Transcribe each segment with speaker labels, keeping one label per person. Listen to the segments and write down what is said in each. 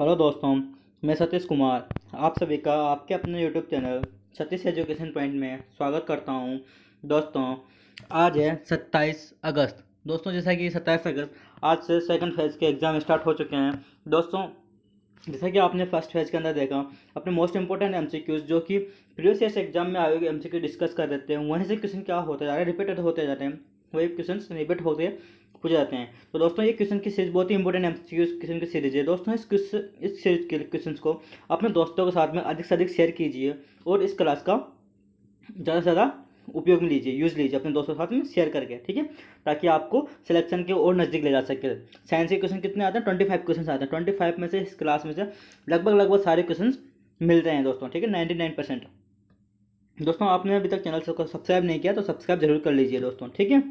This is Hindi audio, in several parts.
Speaker 1: हेलो दोस्तों, मैं सतीश कुमार आप सभी का आपके अपने YouTube channel Satish education point में स्वागत करता हूं। दोस्तों, आज है 27 अगस्त। दोस्तों, जैसा कि 27 अगस्त आज से सेकंड फेज़ के एग्ज़ाम स्टार्ट हो चुके हैं। दोस्तों, जैसा कि आपने फर्स्ट फेज़ के अंदर देखा, अपने मोस्ट इंपॉर्टेंट एमसीक्यूज जो कि प्रीवियस ईयर एग्जाम में आए हुए एमसीक्यू डिस्कस कर देते हैं, वहीं से क्वेश्चन क्या होते जा रहे हैं, रिपीटेड होते जाते हैं, वही क्वेश्चन रिपीट होते पूछे जाते हैं। तो दोस्तों, ये क्वेश्चन की सीरीज बहुत ही इंपॉर्टेंट एमसीक्यू क्वेश्चन की सीरीज है। दोस्तों, इस सीरीज के क्वेश्चन को अपने दोस्तों के साथ में अधिक से अधिक शेयर कीजिए और इस क्लास का ज़्यादा से ज़्यादा उपयोग में लीजिए, यूज़ लीजिए अपने दोस्तों के साथ में शेयर करके, ठीक है, ताकि आपको सिलेक्शन के और नज़दीक ले जा सके। साइंस के क्वेश्चन कितने आते हैं? 25 क्वेश्चन आते हैं। 25 में से इस क्लास में से लगभग सारे क्वेश्चन मिलते हैं दोस्तों, ठीक है, 99%। दोस्तों, आपने अभी तक चैनल को सब्सक्राइब नहीं किया तो सब्सक्राइब जरूर कर लीजिए दोस्तों, ठीक है।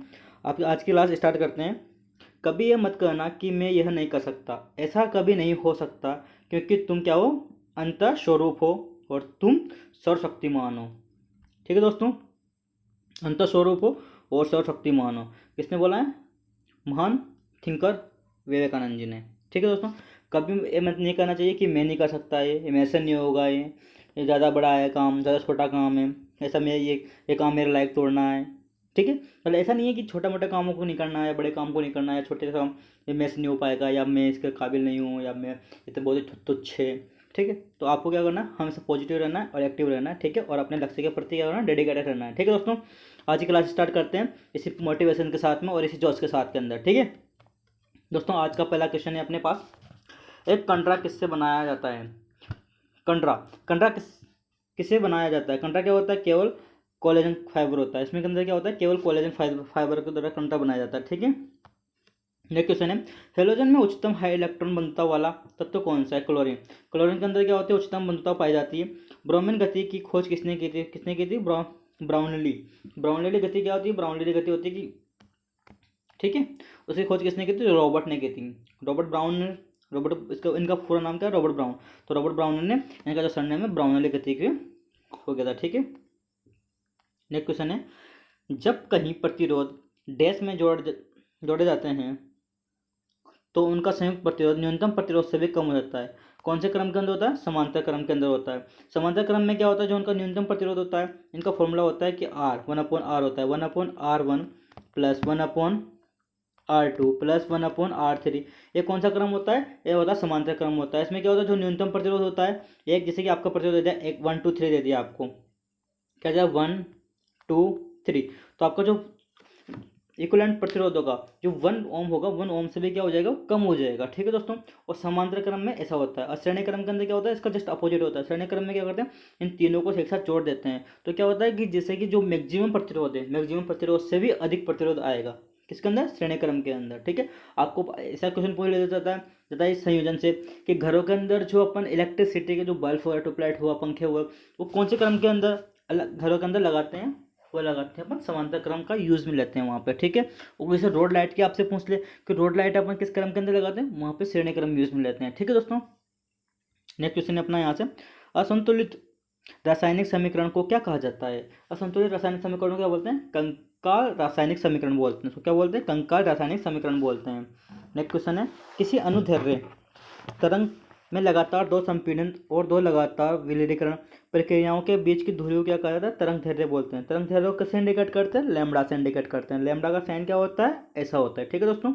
Speaker 1: आप आज की क्लास स्टार्ट करते हैं। कभी ये मत कहना कि मैं यह नहीं कर सकता, ऐसा कभी नहीं हो सकता, क्योंकि तुम क्या हो? अंतः स्वरूप हो और तुम सर्वशक्तिमान हो, ठीक है दोस्तों। अंतः स्वरूप हो और सर्वशक्तिमान हो, किसने बोला है? महान थिंकर विवेकानंद जी ने, ठीक है दोस्तों। कभी ये मत नहीं करना चाहिए कि मैं नहीं कर सकता, ये मेरे से नहीं होगा, ये ज़्यादा बड़ा है काम, ज़्यादा छोटा काम है, ऐसा मैं ये काम मेरे लायक तोड़ना है, ठीक है। मतलब ऐसा नहीं है कि छोटा मोटा कामों को नहीं करना है, बड़े काम को नहीं करना है, छोटे काम ये मेरे से नहीं हो पाएगा, या मैं इसके काबिल नहीं हूँ, या मैं इतने बहुत ही तुच्छ है, ठीक है। तो आपको क्या करना है? हमेशा पॉजिटिव रहना है और एक्टिव रहना है, ठीक है, और अपने लक्ष्य के प्रति क्या करना है? डेडिकेटेड रहना है, ठीक है दोस्तों। आज की क्लास स्टार्ट करते हैं इसी मोटिवेशन के साथ में और इसी जोश के साथ के अंदर, ठीक है दोस्तों। आज का पहला क्वेश्चन है अपने पास, एक कंडरा किससे बनाया जाता है? कंडरा कंडरा किससे बनाया जाता है? कंडरा क्या होता है? केवल कोलेजन फाइबर होता है। इसमें के अंदर क्या होता है? केवल कोलेजन फाइबर के द्वारा कंडरा बनाया जाता है, ठीक है। नेक्स्ट क्वेश्चन है, हेलोजन में उच्चतम हाई इलेक्ट्रॉन बंधुता वाला तत्व कौन सा है? क्लोरीन। क्लोरीन के अंदर क्या होती है? उच्चतम बंधुता पाई जाती है। ब्रोमीन गति की खोज किसने की थी? ब्राउनली। ब्राउनली गति क्या होती है? ब्राउनली गति होती है कि, ठीक है, उसकी खोज किसने की थी? रॉबर्ट ने की थी। रॉबर्ट ब्राउन ने, रॉबर्ट, इसका इनका पूरा नाम क्या है? Robert brown. तो रॉबर्ट ब्राउन ने, इनका जो सरनेम है ब्राउनली गति के हो गया था, ठीक है। नेक्स्ट क्वेश्चन है, जब कहीं प्रतिरोध डैश में जोड़े जाते हैं तो उनका संयुक्त प्रतिरोध न्यूनतम प्रतिरोध से भी कम हो जाता है। कौन से क्रम के अंदर होता है? समांतर क्रम के अंदर होता है। समांतर क्रम में क्या होता है? जो उनका न्यूनतम प्रतिरोध होता है, इनका फॉर्मूला होता है कि आर 1/r होता है, 1/r1 plus 1/r2 plus 1/r3। ये कौन सा क्रम होता है? ये होता है समांतर क्रम होता है। इसमें क्या होता है? जो न्यूनतम प्रतिरोध होता है, एक जैसे कि आपका प्रतिरोध दे दिया, एक 1 2 3 दे दिया आपको, क्या जाए 1 2 3, तो आपका जो इक्विवेलेंट प्रतिरोध होगा, जो 1 ओम होगा, 1 ओम से भी क्या हो जाएगा? कम हो जाएगा, ठीक है दोस्तों। और समांतर क्रम में ऐसा होता है। और श्रेणी क्रम के अंदर क्या होता है? इसका जस्ट अपोजिट होता है। श्रेणी क्रम में क्या करते हैं? इन तीनों को एक साथ जोड़ देते हैं, तो क्या होता है कि जैसे कि जो मैक्सिमम प्रतिरोध है, मैक्सिमम प्रतिरोध से भी अधिक प्रतिरोध आएगा, किसके अंदर? श्रेणी क्रम के अंदर, ठीक है। आपको ऐसा क्वेश्चन पूछ ले जाता है इस संयोजन से कि घरों के अंदर जो अपन इलेक्ट्रिसिटी के जो बल्ब हुआ, ट्यूबलाइट हुआ, पंखे हुए, वो कौन से क्रम के अंदर घरों के अंदर लगाते हैं? वो लगाते हैं अपन समांतर क्रम का यूज में लेते हैं वहाँ पे, ठीक है। और जैसे रोड लाइट की आपसे पूछ ले कि रोड लाइट अपन किस क्रम के अंदर लगाते हैं, वहाँ पे श्रेणी क्रम यूज में लेते हैं, ठीक है दोस्तों। नेक्स्ट क्वेश्चन है अपना यहाँ से, असंतुलित रासायनिक समीकरण को क्या कहा जाता है? असंतुलित रासायनिक समीकरण को क्या बोलते हैं? कंकाल रासायनिक समीकरण बोलते हैं। तो क्या बोलते हैं? कंकाल रासायनिक समीकरण बोलते हैं। नेक्स्ट क्वेश्चन है, किसी अनुदैर्ध्य तरंग में लगातार दो संपीड़न और दो लगातार विलीनीकरण प्रक्रियाओं के बीच की दूरी को क्या कहा जाता है? तरंग दैर्ध्य बोलते हैं। तरंग दैर्ध्य को किससे इंडिकेट करते हैं? लैम्बडा से इंडिकेट करते हैं। लैम्बडा का साइन क्या होता है? ऐसा होता है, ठीक है दोस्तों।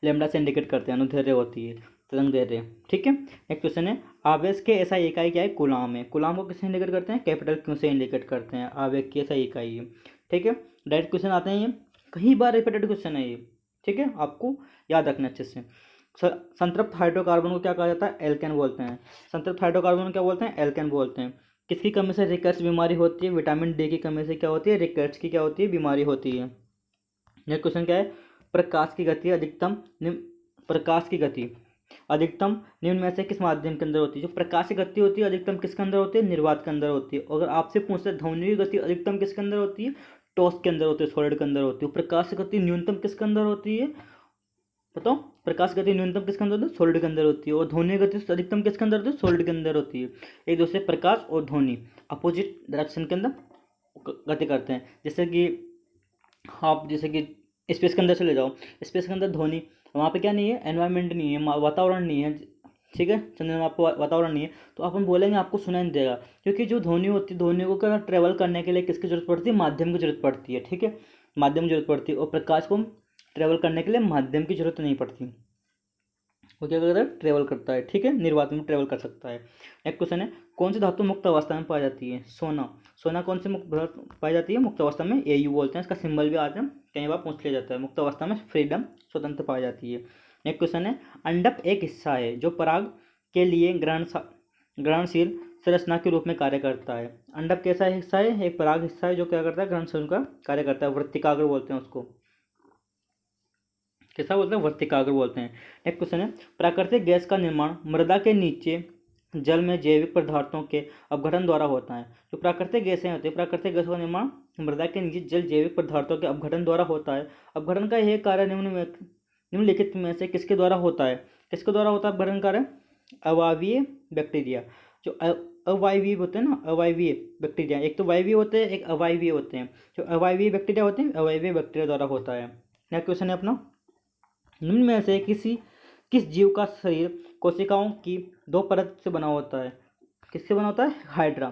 Speaker 1: लैम्बडा से इंडिकेट करते हैं, अनुदैर्ध्य होती है तरंग दैर्ध्य, ठीक है। एक क्वेश्चन है, आवेश के ऐसा इकाई क्या है? कूलाम है। कूलाम को किससे इंडिकेट करते हैं? कैपिटल क्यू से इंडिकेट करते हैं। आवेश की ऐसा इकाई है, ठीक है। डायरेक्ट क्वेश्चन आते हैं, ये कई बार रिपीटेड क्वेश्चन है ये, ठीक है, आपको याद रखना अच्छे से। संतृप्त हाइड्रोकार्बन को क्या कहा जाता है? एल्केन बोलते हैं। संतृप्त हाइड्रोकार्बन को क्या बोलते हैं? एल्केन बोलते हैं। किसकी कमी से रिकेट्स बीमारी होती है? विटामिन डी की कमी से क्या होती है? रिकेट्स की क्या होती है? बीमारी होती है। नेक्स्ट क्वेश्चन क्या है, प्रकाश की गति अधिकतम प्रकाश की गति अधिकतम निम्न में से किस माध्यम के अंदर होती है? जो प्रकाश की गति होती है अधिकतम किसके अंदर होती है? निर्वात के अंदर होती है। अगर आपसे पूछते ध्वनि की गति अधिकतम किसके अंदर होती है? टॉस के अंदर होती है, सॉलिड के अंदर होती है। प्रकाश की गति न्यूनतम किसके अंदर होती है? बताओ, प्रकाश गति न्यूनतम किसके अंदर होती है? सॉलिड के अंदर होती है। और ध्वनि गति अधिकतम किसके अंदर होती है? सॉलिड के अंदर होती है। एक दूसरे प्रकाश और ध्वनि अपोजिट डायरेक्शन के अंदर गति करते हैं। जैसे कि आप जैसे कि स्पेस के अंदर चले जाओ, स्पेस के अंदर ध्वनि, वहाँ पे क्या नहीं है? एनवायरनमेंट नहीं है, वातावरण नहीं है, ठीक है, चंद्रमा आपको वातावरण नहीं है, तो अपन बोलेंगे आपको सुनाई नहीं देगा, क्योंकि जो ध्वनि होती है, ध्वनि को क्या ट्रेवल करने के लिए किसकी जरूरत पड़ती है, माध्यम की जरूरत पड़ती है। ठीक है, माध्यम की जरूरत पड़ती है, और प्रकाश को ट्रेवल करने के लिए माध्यम की जरूरत नहीं पड़ती, वो क्या करता है, ट्रेवल करता है। ठीक है, निर्वात में ट्रेवल कर सकता है। नेक्स्ट क्वेश्चन है, कौन सी धातु मुक्त अवस्था में पाई जाती है, सोना। सोना कौन सी मुक्त पाई जाती है, मुक्त अवस्था में, एयू बोलते हैं, इसका सिंबल भी आज हम कई बार पूछ लिया जाता है। मुक्त अवस्था में फ्रीडम, स्वतंत्र पाई जाती है। नेक्स्ट क्वेश्चन है, अंडक एक हिस्सा है जो पराग के लिए ग्रहणशील संरचना के रूप में कार्य करता है। अंडक कैसा हिस्सा है, एक पराग हिस्सा है जो क्या करता है, ग्रहणशील का कार्य करता है, वृत्तिकाग्र बोलते हैं उसको, कैसा बोलते हैं, वर्तिकाग्र बोलते हैं। नेक्स्ट क्वेश्चन है, प्राकृतिक गैस का निर्माण मृदा के नीचे जल में जैविक पदार्थों के अपघटन द्वारा होता है। जो प्राकृतिक गैसें होती है, प्राकृतिक गैसों का निर्माण मृदा के नीचे जल जैविक पदार्थों के अपघटन द्वारा होता है। अपघटन का यह कार्य निम्नलिखित में से किसके द्वारा होता है, किसके द्वारा होता है अपघटन कार्य, अवायवीय बैक्टीरिया। जो अवायवीय होते हैं ना, अवायवीय बैक्टीरिया, एक तो वायवीय होते हैं, एक अवायवीय होते हैं। जो अवायवीय बैक्टीरिया होते हैं, अवायवीय बैक्टीरिया द्वारा होता है। नेक्स्ट क्वेश्चन है अपना, निम्न में से किस जीव का शरीर कोशिकाओं की दो परत से बना होता है, किससे बना होता है, हाइड्रा।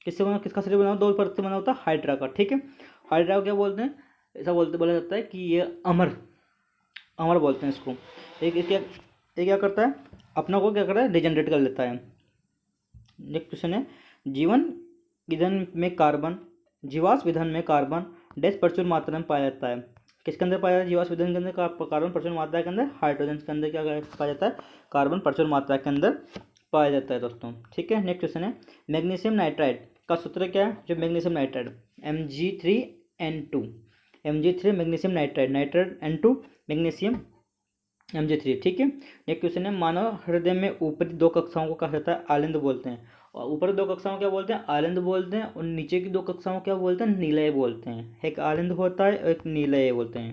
Speaker 1: किसका शरीर बना, दो परत से बना होता है, हाइड्रा का। ठीक है, हाइड्रा को क्या बोलते हैं, ऐसा बोला जाता है कि ये अमर बोलते हैं इसको। ये क्या करता है, अपना को क्या करता है, डिजनरेट कर लेता है। नेक्स्ट क्वेश्चन है, जीवाश्म ईंधन में कार्बन डैश प्रचुर मात्रा में पाया जाता है। किसके अंदर पाया जाता है, जीवाश्म ईंधन के अंदर कार्बन प्रचुर मात्रा के अंदर, हाइड्रोजन के अंदर क्या पाया जाता है, कार्बन प्रचुर मात्रा के अंदर पाया जाता है दोस्तों। ठीक है, नेक्स्ट क्वेश्चन है, मैग्नीशियम नाइट्राइड का सूत्र क्या है, जो magnesium nitride Mg3N2, Mg3 magnesium nitride, nitride N2 magnesium Mg3। ठीक है, नेक्स्ट क्वेश्चन है, मानव हृदय में ऊपरी दो कक्षाओं को कहा जाता है, आलिंद बोलते हैं। और ऊपर दो कक्षाओं क्या बोलते हैं, आलिंद बोलते हैं, और नीचे की दो कक्षाओं क्या बोलते हैं, निलय बोलते हैं। एक आलिंद होता है और एक निलय बोलते हैं,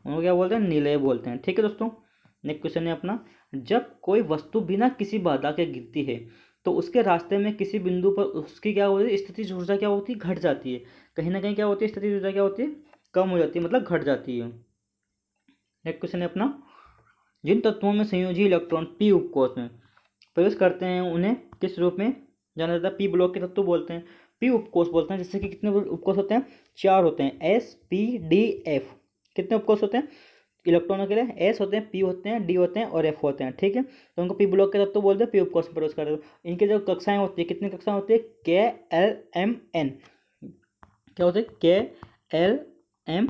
Speaker 1: उनको क्या बोलते हैं, निलय बोलते हैं। ठीक है दोस्तों, नेक्स्ट क्वेश्चन है अपना, जब कोई वस्तु बिना किसी बाधा के गिरती है तो उसके रास्ते में किसी बिंदु पर उसकी क्या होती है, स्थितिज ऊर्जा क्या होती है, घट जाती है। कहीं ना कहीं क्या होती है, स्थितिज ऊर्जा क्या होती है, कम हो जाती है, मतलब घट जाती है। नेक्स्ट क्वेश्चन है अपना, जिन तत्वों में संयोजी इलेक्ट्रॉन पी उपकोष में प्रवेश करते हैं उन्हें किस रूप में जाना जाता है, पी ब्लॉक के तत्व बोलते हैं, पी उपकोष बोलते हैं। जैसे कि कितने उपकोष होते हैं, 4 होते हैं, S P D F। कितने उपकोष होते हैं इलेक्ट्रॉनों के लिए, S होते हैं, P होते हैं, D होते हैं और F होते हैं। ठीक है, तो उनको पी ब्लॉक के तत्व बोलते हैं, पी उपकोष में प्रवेश करते हैं। इनकी जो कक्षाएं होती है, कितनी कक्षाएं होती है, KLMN, क्या होते हैं, KLMN,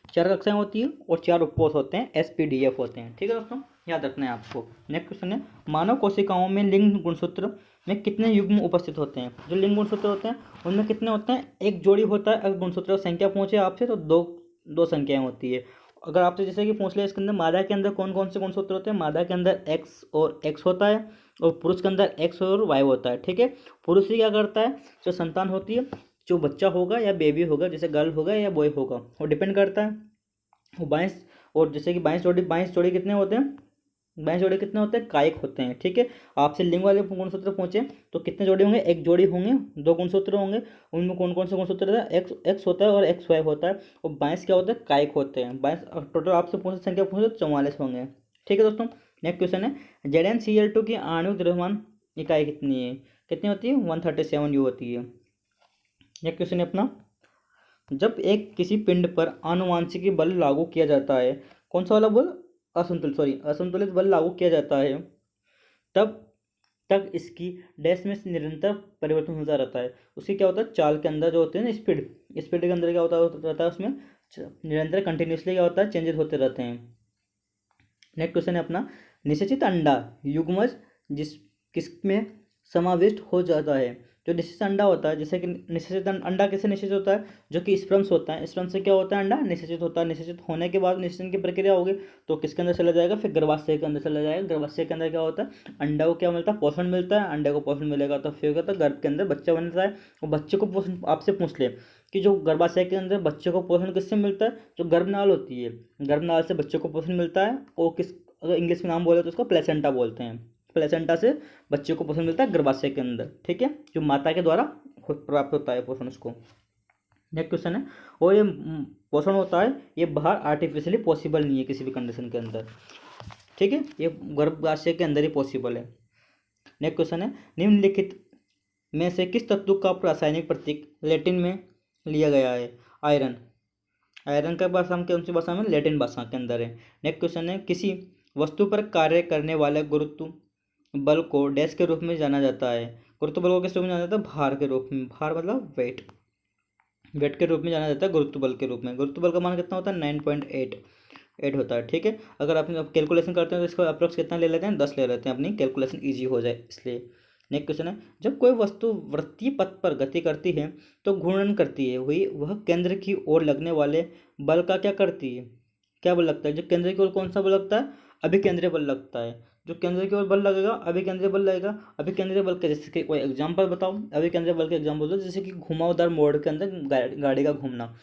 Speaker 1: 4 कक्षाएं होती है और 4 उपकोष होते हैं, SPDF होते हैं। ठीक है दोस्तों, याद रखना है आपको। नेक्स्ट क्वेश्चन है, मानव कोशिकाओं में लिंग गुणसूत्र में कितने युग्म उपस्थित होते हैं। जो लिंग गुणसूत्र होते हैं उनमें कितने होते हैं, एक जोड़ी होता है। अगर गुणसूत्र संख्या पूछे आपसे तो दो संख्याएं होती है। अगर आपसे जैसे कि पूछ ले, इसके अंदर मादा के अंदर कौन कौन से गुणसूत्र होते हैं, मादा के अंदर X और X होता है, और पुरुष के अंदर X और Y होता है। ठीक है, पुरुष ही क्या करता है, जो संतान होती है, जो बच्चा होगा या बेबी होगा, जैसे गर्ल होगा या बॉय होगा, वो डिपेंड करता है। वो 22, और जैसे कि 22 जोड़ी कितने होते हैं, 22 जोड़े कितने होते हैं, कायिक होते हैं। ठीक है, आपसे लिंग वाले गुणसूत्र पूछे तो कितने जोड़े होंगे, एक जोड़ी होंगे, 2 गुणसूत्र होंगे। उनमें कौन कौन से गुणसूत्र है, एक्स होता है और XY होता है, और 22 क्या होता है, कायिक होते हैं। 22 टोटल आपसे पूछे संख्या पूछे तो 44 होंगे। ठीक है दोस्तों, नेक्स्ट क्वेश्चन है, ZnCl2 की आणविक द्रव्यमान इकाई कितनी है, कितनी होती है, 137 U होती है। नेक्स्ट क्वेश्चन है अपना, जब एक किसी पिंड पर आनुवांशिक बल लागू किया जाता है, कौन सा वाला बल, असंतुलित बल लागू किया जाता है, तब तक इसकी डैश में निरंतर परिवर्तन होता रहता है। उसकी क्या होता है, चाल के अंदर जो होते हैं ना, स्पीड के अंदर क्या होता रहता है, उसमें निरंतर कंटिन्यूसली क्या होता है, चेंजेस होते रहते हैं। नेक्स्ट क्वेश्चन है अपना, निषेचित अंडा युग्मज किसमें समाविष्ट हो जाता है। जो निषेचित अंडा होता है, जैसे कि निषेचित अंडा कैसे निषेचित होता है, जो कि स्पर्म्स होता है, स्पर्म से क्या होता है, अंडा निषेचित होता है। निषेचित होने के बाद निषेचन की प्रक्रिया होगी तो किसके अंदर चला जाएगा, फिर गर्भाशय के अंदर चला जाएगा। गर्भाशय के अंदर क्या होता है, अंडा को क्या मिलता है, पोषण मिलता है। अंडे को पोषण मिलेगा तो फिर क्या होता है, गर्भ के अंदर बच्चा बनता है। और बच्चे को पोषण आपसे पूछ ले कि जो गर्भाशय के अंदर बच्चे को पोषण किससे मिलता है, जो गर्भनाल होती है, गर्भनाल से बच्चे को पोषण मिलता है। और अगर इंग्लिश में नाम बोले तो उसको प्लेसेंटा बोलते हैं। प्लेसेंटा से बच्चे को पोषण मिलता है गर्भाशय के अंदर। ठीक है, जो माता के द्वारा प्राप्त होता है पोषण उसको। नेक्स्ट क्वेश्चन है, और ये पोषण होता है, ये बाहर आर्टिफिशियली पॉसिबल नहीं है किसी भी कंडीशन के अंदर। ठीक है, ये गर्भाशय के अंदर ही पॉसिबल है। नेक्स्ट क्वेश्चन है, निम्नलिखित में से किस तत्व का रासायनिक प्रतीक लैटिन में लिया गया है? आयरन। आयरन का भाषा में कौन सी भाषा में? लैटिन भाषा के अंदर है। नेक्स्ट क्वेश्चन है, किसी वस्तु पर कार्य करने वाले गुरुत्व बल को डैश के रूप में जाना जाता है? गुरुत्व बल को किस रूप में जाना जाता है? भार के रूप में। भार मतलब वेट, वेट के रूप में जाना जाता है गुरुत्व बल के रूप में। गुरुत्व बल का मान कितना होता है? 9.8 होता है। ठीक है, अगर आप कैलकुलेशन करते हैं तो इसका अप्रोक्स कितना ले लेते हैं? 10 ले लेते हैं, अपनी कैलकुलेशन ईजी हो जाए इसलिए। नेक्स्ट क्वेश्चन है, जब कोई वस्तु वृत्तीय पथ पर गति करती है तो घूर्णन करती है, हुई वह केंद्र की ओर लगने वाले बल का क्या करती है? क्या बल लगता है? जो केंद्र की ओर कौन सा बल लगता है? अभिकेंद्रीय बल लगता है। जो केंद्र की ओर बल लगेगा अभिकेंद्रीय बल लगेगा। अभिकेंद्रीय बल के जैसे कि कोई एग्जांपल बताओ, अभिकेंद्रीय बल के एग्जांपल दो। जैसे कि घुमावदार मोड़ के अंदर गाड़ी का घूमना,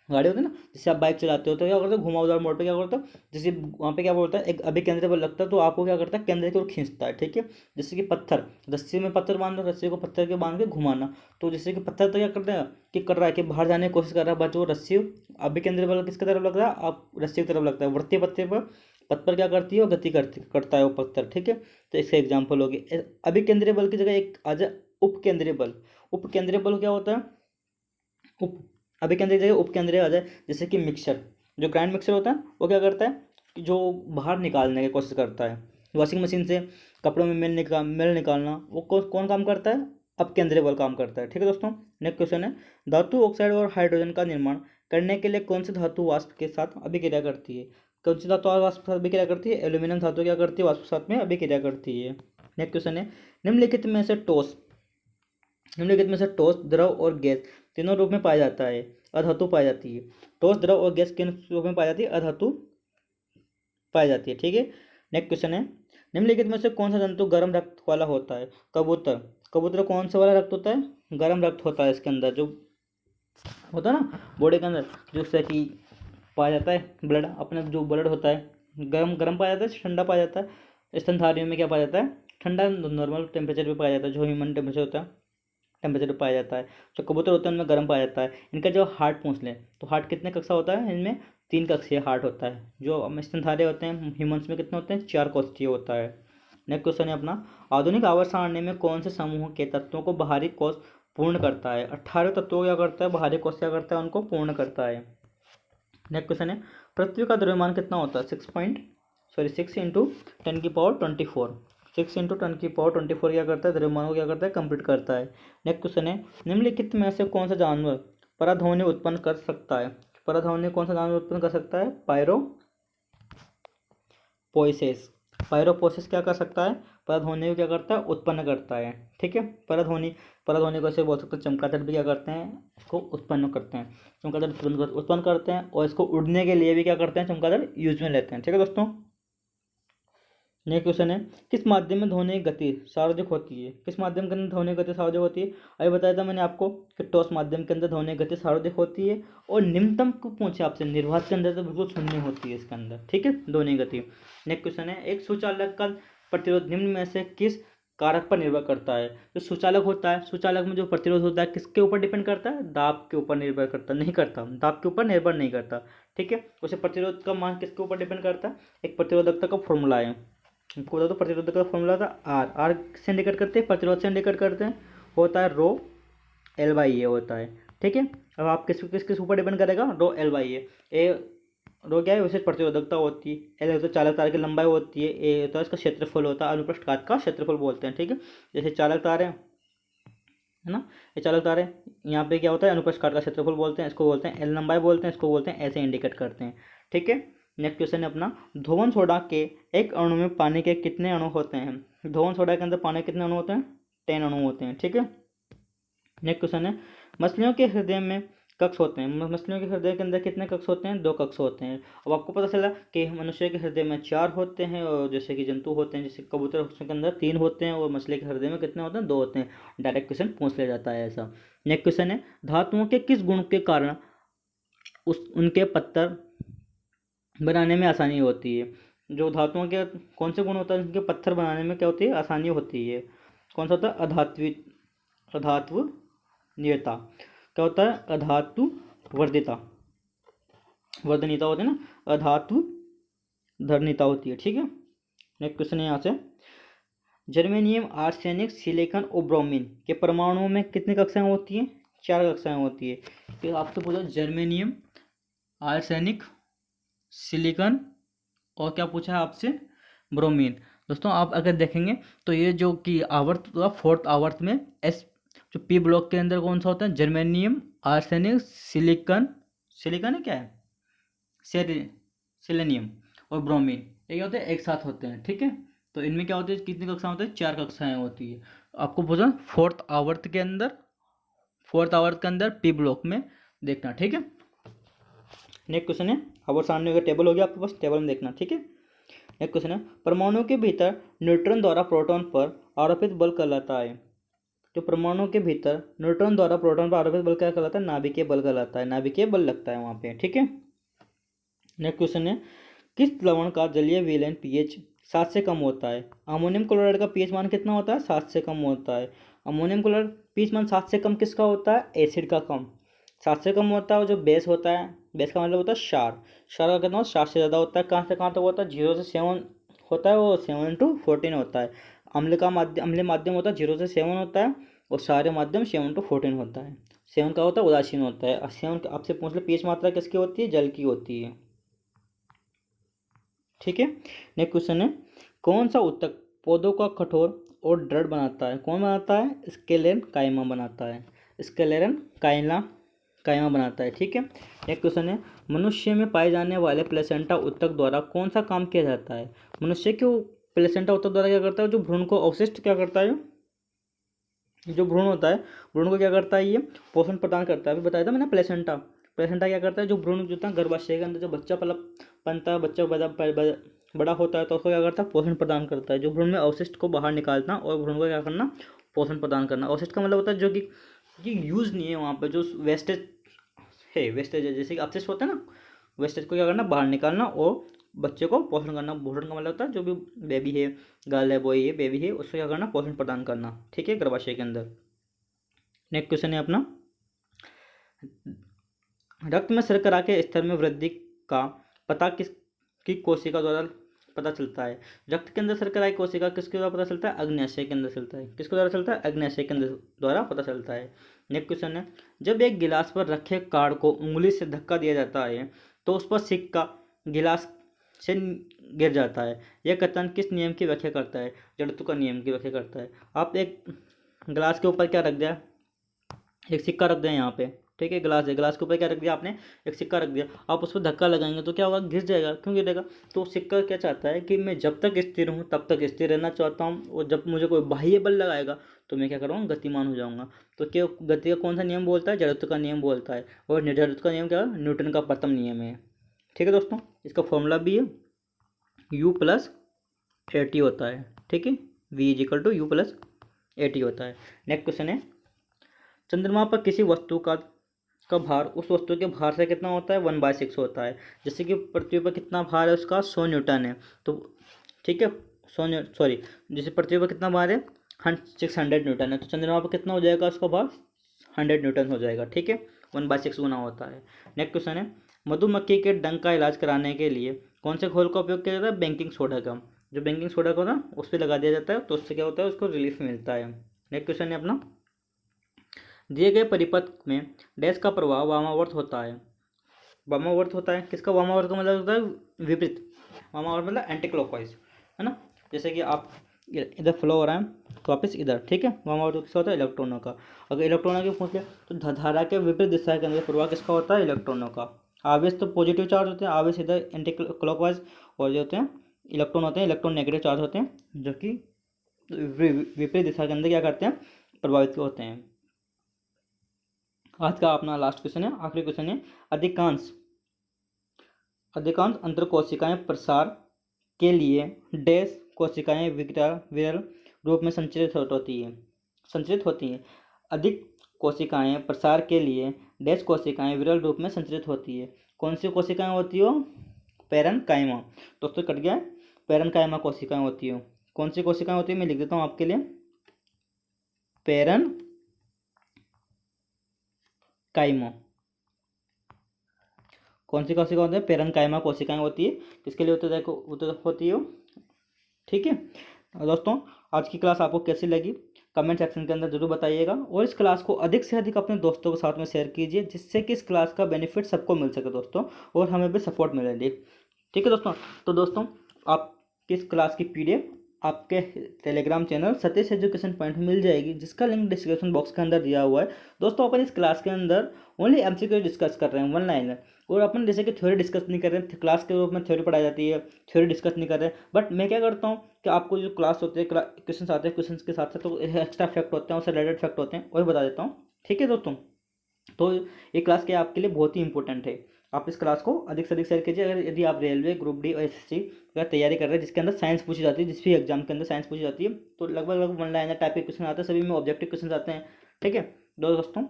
Speaker 1: गाड़ी होती है ना, जैसे आप बाइक चलाते हो तो क्या करते हो? घुमावदार मोड़ पे क्या करते हो? जैसे वहाँ पे क्या बोलता है, एक अभिकेंद्रीय बल लगता है तो आपको क्या करता है? केंद्र की ओर खींचता है। ठीक है, जैसे कि पत्थर, रस्सी में पत्थर बांध दो, रस्सी को पत्थर के बांध के घुमाना, तो जैसे कि पत्थर तो क्या करता है कि कर रहा है कि बाहर जाने की कोशिश कर रहा है, बट वो रस्सी अभिकेंद्रीय बल किसकी तरफ लग रहा है? आप रस्सी की तरफ लगता है। वृत्तीय पत्थर पर पथ पर क्या करती है? वो गति करता है वो पत्थर। ठीक है, तो इसका एग्जाम्पल होगी। अभिकेंद्रीय बल की जगह एक आ जाए उपकेंद्रीय बल। उपकेंद्रीय बल क्या होता है? उप अभिकेंद्रीय जगह उपकेंद्रीय आ जाए। जैसे कि मिक्सर, जो ग्राइंड मिक्सर होता है वो क्या करता है कि जो बाहर निकालने की कोशिश करता है। वॉशिंग मशीन से कपड़ों में मेल निकालना, वो कौन काम करता है? अपकेंद्रीय बल काम करता है। ठीक है दोस्तों, नेक्स्ट क्वेश्चन है, धातु ऑक्साइड और हाइड्रोजन का निर्माण करने के लिए कौन सी धातु वाष्प के साथ अभिक्रिया करती है? कौन सी धातु वाष्प के साथ अभिक्रिया करती है? एल्यूमिनियम धातु क्या करती है? वाष्प के साथ में अभिक्रिया करती है। नेक्स्ट क्वेश्चन है, निम्नलिखित में से ठोस निम्नलिखित में से ठोस, द्रव और गैस तीनों रूप में पाया जाता है, अधातु पाई जाती है। ठोस, द्रव और गैस किन रूप में पाई जाती है? अधातु पाई जाती है। ठीक है, नेक्स्ट क्वेश्चन है, निम्नलिखित में से कौन सा जंतु गर्म रक्त वाला होता है? कबूतर। कबूतर कौन सा वाला रक्त होता है? गर्म रक्त होता है। इसके अंदर जो होता है ना बॉडी के अंदर, जिससे कि पाया जाता है ब्लड, अपना जो ब्लड होता है गर्म गर्म पाया जाता है, ठंडा पाया जाता है। स्तनधारियों में क्या पाया जाता है? ठंडा नॉर्मल टेम्परेचर पे पाया जाता है, जो ह्यूमन टेम्परेचर होता है टेम्परेचर पे पाया जाता है। जो कबूतर होते हैं उनमें गर्म पाया जाता है। इनका जो हार्ट पूछ लें तो हार्ट कितने कक्षा होता है? इनमें 3 कक्षीय हार्ट होता है। जो स्तनधारी होते हैं ह्यूमंस में कितने होते हैं? 4 कक्षीय होता है। नेक्स्ट क्वेश्चन है अपना, आधुनिक आवर्त सारणी में कौन से समूह के तत्वों को बाहरी कोष पूर्ण करता है? 18 तत्वों को क्या करता है? बाहरी कोष क्या करता है? उनको पूर्ण करता है। नेक्स्ट क्वेश्चन है, पृथ्वी का द्रव्यमान कितना होता है? 6 इंटू 10 की पावर 24। 6 इंटू 10 की पावर 24 क्या करता है? द्रव्यमान को क्या करता है? कंप्लीट करता है। नेक्स्ट क्वेश्चन है, निम्नलिखित में से कौन सा जानवर पराध्वनि उत्पन्न कर सकता है? पराध्वनि कौन सा जानवर उत्पन्न कर सकता है? पायरोपोइसेस। पायरोपोइसेस क्या कर सकता है? पराध्वनि को क्या करता है? उत्पन्न करता है। ठीक है, पराध्वनि पराध्वनि को ऐसे बोल सकते हैं, चमगादड़ भी क्या करते हैं? इसको उत्पन्न करते हैं। चमगादड़ उत्पन्न करते हैं, और इसको उड़ने के लिए भी क्या करते हैं? चमगादड़ यूज में लेते हैं। ठीक है दोस्तों, नेक्स्ट क्वेश्चन है, किस माध्यम में ध्वनि की गति सर्वाधिक होती है? किस माध्यम के अंदर ध्वनि की गति सर्वाधिक होती है? अभी बताया था मैंने आपको कि ठोस माध्यम के अंदर ध्वनि की गति सर्वाधिक होती है, और निम्नतम को पूछे आपसे निर्वात के अंदर तो बिल्कुल शून्य होती है इसके अंदर। ठीक है, ध्वनि की गति। नेक्स्ट क्वेश्चन है, एक सुचालक का प्रतिरोध निम्न में से किस कारक पर निर्भर करता है? जो सुचालक होता है, सुचालक में जो प्रतिरोध होता है किसके ऊपर डिपेंड करता है? दाब के ऊपर निर्भर करता नहीं करता, दाब के ऊपर निर्भर नहीं करता। ठीक है, उसे प्रतिरोध का मान किसके ऊपर डिपेंड करता है? एक प्रतिरोधकता का फॉर्मूला है, आपको बता दो प्रतिरोधक का फॉर्मूला था आर से इंडिकेट करते हैं, प्रतिरोध से इंडिकेट करते हैं, होता है रो एल बाई ए होता है। ठीक है, अब आप किस किस किस ऊपर डिपेंड करेगा? रो एल बाई ए रो क्या है? विशेष प्रतिरोधकता होती है। एल तो चालक तार की लंबाई होती है, ए होता है इसका क्षेत्रफल होता है, अनुप्रस्थ काट का क्षेत्रफल बोलते हैं। ठीक है, जैसे चालक तार है ना, ये चालक तार है, यहाँ पे क्या होता है? अनुप्रस्थ काट का क्षेत्रफल बोलते हैं, इसको बोलते हैं एल लंबाई बोलते हैं, इसको बोलते हैं ऐसे इंडिकेट करते हैं। ठीक है, नेक्स्ट क्वेश्चन है अपना, धोवन सोडा के एक अणु में पानी के कितने अणु होते हैं? धोवन सोडा के अंदर पानी के कितने अणु होते हैं? 10 अणु होते हैं। ठीक है, नेक्स्ट क्वेश्चन है, मछलियों के हृदय में कक्ष होते हैं, मछलियों के हृदय के अंदर कितने कक्ष होते हैं? 2 कक्ष होते हैं। अब आपको पता चला कि मनुष्य के हृदय में 4 होते हैं, और जैसे कि जंतु होते हैं जैसे कबूतर के अंदर 3 होते हैं, और मछली के हृदय में कितने होते हैं? 2 होते हैं। डायरेक्ट क्वेश्चन पूछ लिया जाता है ऐसा। नेक्स्ट क्वेश्चन है, धातुओं के किस गुण के कारण उनके पत्थर बनाने में आसानी होती है? जो धातुओं के कौन से गुण होता है उनके पत्थर बनाने में क्या होती है? आसानी होती है। कौन सा होता है? अधात्व नियता। क्या होता है? अधातु वर्धिता वर्धनीयता होती है ना, अधातु धर्मिता होती है। ठीक है, नेक्स्ट क्वेश्चन है यहाँ से, जर्मेनियम, आर्सेनिक, सिलिकॉन और ब्रोमीन के परमाणुओं में कितनी कक्षाएं होती हैं? 4 कक्षाएं होती है। फिर आपसे पूछा जर्मेनियम, आर्सेनिक, सिलिकॉन और क्या पूछा है आपसे, ब्रोमीन। दोस्तों आप अगर देखेंगे तो ये जो कि आवर्त हुआ, फोर्थ आवर्त में एस जो पी ब्लॉक के अंदर कौन सा होता है, जर्मेनियम, आर्सेनिक, सिलिकॉन, सिलिकॉन है क्या है, सेलेनियम और ब्रोमीन, ये क्या होते हैं, एक साथ होते हैं। ठीक है, तो इनमें क्या होती है, कितनी कक्षाएं होती है, 4 कक्षाएं होती है। आपको पूछा फोर्थ आवर्त के अंदर, फोर्थ आवर्त के अंदर पी ब्लॉक में देखना। ठीक है, नेक्स्ट क्वेश्चन है, अब सामने का टेबल हो गया आपके पास, टेबल में देखना। ठीक है, नेक्स्ट क्वेश्चन है, परमाणु के भीतर न्यूट्रॉन द्वारा प्रोटॉन पर आरोपित बल कहलाता है। जो परमाणु के भीतर न्यूट्रॉन द्वारा प्रोटॉन पर आरोपित बल क्या कहलाता है, नाभिकीय बल कहलाता है, नाभिकीय बल लगता है वहां पे। ठीक है, नेक्स्ट क्वेश्चन है, किस लवण का जलीय विलयन पीएच 7 से कम होता है? अमोनियम क्लोराइड का पीएच मान कितना होता है, 7 से कम होता है। अमोनियम क्लोराइड पीएच मान 7 से कम किसका होता है, एसिड का कम 7 से कम होता है। और जो बेस होता है, बेस का मतलब होता है क्षार, क्षार का कितना 7 से ज़्यादा होता है। कहाँ से कहाँ तक होता है, 0 से 7 होता है, वो 7 to 14 होता है। अम्ल का माध्यम, अम्लीय माध्यम होता है 0 से 7 होता है, और क्षारीय माध्यम 7 to 14 होता है। 7 का होता है उदासीन होता है। 7 आपसे पूछ लो पीएच मात्रा किसकी होती है, जल की होती है। ठीक है, नेक्स्ट क्वेश्चन है, कौन सा उत्तक पौधों का कठोर और दृढ़ बनाता है? कौन बनाता है, स्क्लेरन कायमा बनाता है, स्क्लेरन कायला कायमा बनाता है। ठीक है, नेक्स्ट क्वेश्चन है, मनुष्य में पाए जाने वाले प्लेसेंटा उत्तक द्वारा कौन सा काम किया जाता है? मनुष्य के प्लेसेंटा उत्तक द्वारा क्या करता है, जो भ्रूण को अवशिष्ट क्या करता है, जो भ्रूण होता है, भ्रूण को क्या करता है, ये पोषण प्रदान करता है। अभी बताया था मैंने, प्लेसेंटा, प्लेसेंटा क्या करता है, जो भ्रूण जो होता है गर्भाशय के अंदर जो बच्चा पलप बनता है, बच्चा बड़ा होता है, तो उसको क्या करता है, पोषण प्रदान करता है। जो भ्रूण में अवशिष्ट को बाहर निकालना और भ्रूण को क्या करना, पोषण प्रदान करना। अवशिष्ट का मतलब होता है जो कि यूज नहीं है वहाँ पे, जो वेस्टेज है, वेस्टेज है, जैसे कि अपशिष्ट होता है ना, वेस्टेज को क्या करना, बाहर निकालना और बच्चे को पोषण करना। पोषण का मतलब होता है जो भी बेबी है, गर्ल है, बॉय है, बेबी है, उसको क्या करना, पोषण प्रदान करना। ठीक है, गर्भाशय के अंदर। नेक्स्ट क्वेश्चन है अपना, रक्त में शर्करा के स्तर में वृद्धि का पता किसकी कोशिका द्वारा पता चलता है? रक्त के अंदर शर्करा की कोशिका किसके द्वारा पता चलता है, अग्न्याशय के अंदर चलता है। किसके द्वारा चलता है, अग्न्याशय के अंदर द्वारा पता चलता है। नेक्स्ट क्वेश्चन है, जब एक गिलास पर रखे कार्ड को उंगली से धक्का दिया जाता है तो उस पर सिक्का गिलास से गिर जाता है। यह कथन किस नियम की व्याख्या करता है? जड़त्व का नियम की व्याख्या करता है। आप एक गिलास के ऊपर क्या रख दिया, एक सिक्का रख दिया यहाँ पे। ठीक है, गिलास है, गिलास के ऊपर क्या रख दिया आपने, एक सिक्का रख दिया। आप उस पर धक्का लगाएंगे तो क्या होगा, गिर जाएगा। क्यों गिरेगा, तो सिक्का क्या चाहता है कि मैं जब तक स्थिर हूँ तब तक स्थिर रहना चाहता हूँ, और जब मुझे कोई बाह्य बल लगाएगा तो मैं क्या करूँगा, गतिमान हो जाऊंगा। तो क्या गति का कौन सा नियम बोलता है, जड़त्व का नियम बोलता है। और जड़त्व का नियम क्या है, न्यूटन का प्रथम नियम है। ठीक है दोस्तों, इसका फॉर्मूला भी है U+AT होता है। ठीक है, V=U+AT होता है। नेक्स्ट क्वेश्चन है, चंद्रमा पर किसी वस्तु का भार उस वस्तु के भार से कितना होता है, 1/6 होता है। जैसे कि पृथ्वी पर कितना भार है उसका, 100 न्यूटन है। तो ठीक है, सॉरी, जैसे पृथ्वी पर कितना भार है, 600 न्यूटन है, तो चंद्रमा पर कितना हो जाएगा उसका भार, 100 न्यूटन हो जाएगा। ठीक है, 1/6 गुना होता है। नेक्स्ट क्वेश्चन है, मधुमक्खी के डंक का इलाज कराने के लिए कौन से घोल का उपयोग किया जाता है, बेकिंग सोडा का। जो बेकिंग सोडा का ना उस पर लगा दिया जाता है, तो उससे क्या होता है, उसको रिलीफ मिलता है। नेक्स्ट क्वेश्चन है अपना, दिए गए परिपथ में डैश का प्रभाव वामावर्त होता है। वामावर्त होता है, किसका वामावर्त का मतलब होता है, विपरीत। वामावर्त मतलब एंटी क्लॉकवाइज, है ना। जैसे कि आप इधर फ्लो हो रहा है तो वापस इधर। ठीक है, वामावर्त किसका होता है, इलेक्ट्रॉनों का। अगर इलेक्ट्रॉनों की पूछ लिया तो धारा के विपरीत दिशा के अंदर प्रभाव किसका होता है, इलेक्ट्रॉनों का। आवेश तो पॉजिटिव चार्ज होते हैं, आवेश इधर एंटी क्लॉकवाइज, और जो होते हैं इलेक्ट्रॉन होते हैं, इलेक्ट्रॉन नेगेटिव चार्ज होते हैं, जो कि विपरीत दिशा के अंदर क्या करते हैं, प्रभावित होते हैं। आज का अपना लास्ट क्वेश्चन है, आखिरी क्वेश्चन है, अधिकांश अधिकांश अंतर कोशिकाएं प्रसार के लिए डैश कोशिकाएं विरल रूप में संचरित होती हैं। अधिक कोशिकाएं प्रसार के लिए डैश कोशिकाएं विरल रूप में संचरित होती है। कौन सी कोशिकाएं होती हो, पैरेन्काइमा। दोस्तों कट गया, पैरेन्काइमा कोशिकाएं होती हो। कौन सी कोशिकाएं होती है, मैं लिख देता हूँ आपके लिए, पैरेन्काइमा। कौन सी कोशिका होती है, पैरेन्काइमा कोशिकाएं होती है। किसके लिए होती है, देखो होती है, ठीक है दोस्तों, आज की क्लास आपको कैसी लगी कमेंट सेक्शन के अंदर जरूर बताइएगा, और इस क्लास को अधिक से अधिक अपने दोस्तों के साथ में शेयर कीजिए, जिससे कि इस क्लास का बेनिफिट सबको मिल सके दोस्तों, और हमें भी सपोर्ट मिले। ठीक है दोस्तों, तो दोस्तों आप किस क्लास की पीडीएफ आपके Telegram channel Satish education point में मिल जाएगी, जिसका लिंक डिस्क्रिप्शन बॉक्स के अंदर दिया हुआ है। दोस्तों अपन इस क्लास के अंदर ओनली एमसीक्यू डिस्कस कर रहे हैं, वन लाइनर, और अपन जैसे कि थ्योरी डिस्कस नहीं कर रहे हैं। क्लास के रूप में थ्योरी पढ़ाई जाती है, थ्योरी डिस्कस नहीं कर रहे हैं। बट मैं क्या करता हूँ कि आपको जो क्लास होते हैं, क्वेश्चन आते हैं, क्वेश्चन के साथ साथ तो एक्स्ट्रा फैक्ट होते हैं, उससे रिलेटेड फैक्ट होते हैं, वही बता देता हूँ। ठीक है दोस्तों, तो ये क्लास क्या आपके लिए बहुत ही इंपॉर्टेंट है। आप इस क्लास को अधिक से अधिक शेयर कीजिए। अगर यदि आप रेलवे ग्रुप डी और एसएससी का तैयारी कर रहे हैं, जिसके अंदर साइंस पूछी जाती है, जिस भी एग्जाम के अंदर साइंस पूछी जाती है, तो लगभग वन लाइनर टाइप के क्वेश्चन आते हैं, सभी में ऑब्जेक्टिव क्वेश्चन आते हैं। ठीक है दोस्तों,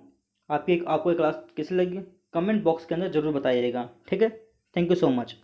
Speaker 1: आपको ये क्लास कैसी लगी कमेंट बॉक्स के अंदर जरूर बताइएगा। ठीक है, थैंक यू सो मच।